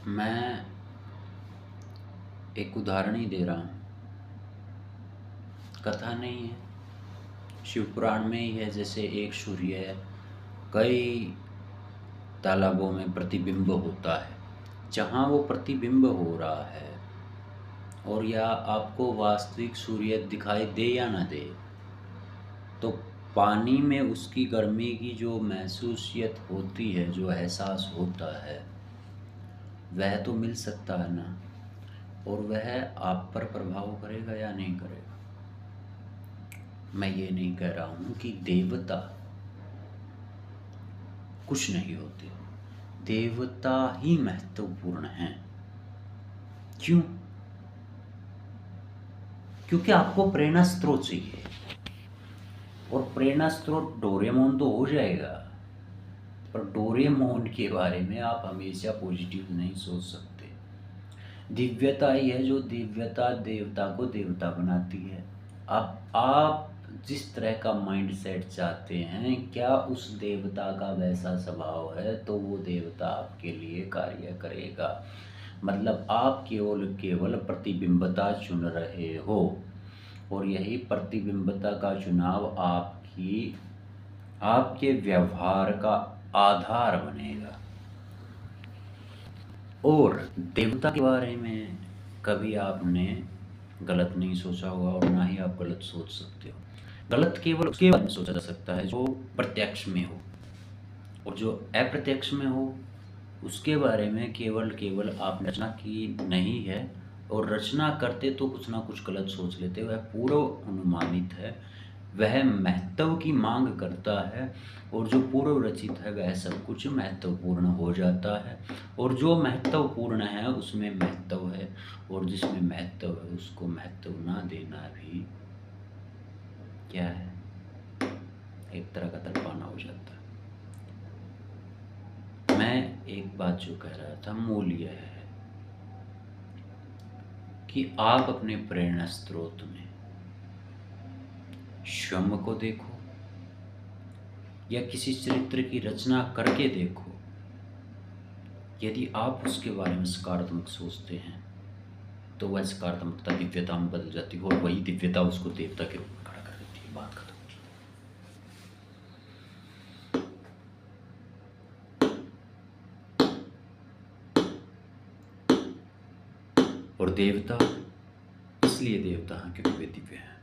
मैं एक उदाहरण ही दे रहा हूँ, कथा नहीं है। शिव पुराण में ही है। जैसे एक सूर्य है, कई तालाबों में प्रतिबिंब होता है। जहाँ वो प्रतिबिंब हो रहा है और या आपको वास्तविक सूर्य दिखाई दे या ना दे, तो पानी में उसकी गर्मी की जो महसूसियत होती है, जो एहसास होता है, वह तो मिल सकता है ना। और वह आप पर प्रभाव करेगा या नहीं करेगा। मैं ये नहीं कह रहा हूँ कि देवता कुछ नहीं होते, देवता ही महत्वपूर्ण हैं। क्यों? क्योंकि आपको प्रेरणा स्रोत चाहिए, और प्रेरणा स्रोत डोरेमोन तो हो जाएगा, पर डोरेमोन के बारे में आप हमेशा पॉजिटिव नहीं सोच सकते। दिव्यता ही है जो दिव्यता देवता को देवता बनाती है। अब आप जिस तरह का माइंडसेट चाहते हैं, क्या उस देवता का वैसा स्वभाव है, तो वो देवता आपके लिए कार्य करेगा। मतलब आप केवल केवल प्रतिबिंबता चुन रहे हो, और यही प्रतिबिंबता का चुनाव आपके व्यवहार का आधार बनेगा। और देवता के बारे में कभी आपने गलत नहीं सोचा होगा, और ना ही आप गलत सोच सकते हो। गलत केवल उसके बारे में सोचा जा सकता है जो प्रत्यक्ष में हो, और जो अप्रत्यक्ष में हो उसके बारे में केवल आप रचना की नहीं है, और रचना करते तो कुछ ना कुछ गलत सोच लेते। वह पूर्व अनुमानित है, वह महत्व की मांग करता है, और जो पूर्व रचित है वह सब कुछ महत्वपूर्ण हो जाता है। और जो महत्वपूर्ण है उसमें महत्व है, और जिसमें महत्व है उसको महत्व ना देना भी क्या है, एक तरह का तड़पाना हो जाता है। मैं एक बात जो कह रहा था, मूल यह है कि आप अपने प्रेरणा स्रोत में स्वयं को देखो, या किसी चरित्र की रचना करके देखो। यदि आप उसके बारे में सकारात्मक सोचते हैं, तो वह सकारात्मकता दिव्यता में बदल जाती है, और वही दिव्यता उसको देवता के रूप में खड़ा कर देती है। बात खत्म। और देवता इसलिए देवता हैं क्योंकि वे दिव्य हैं।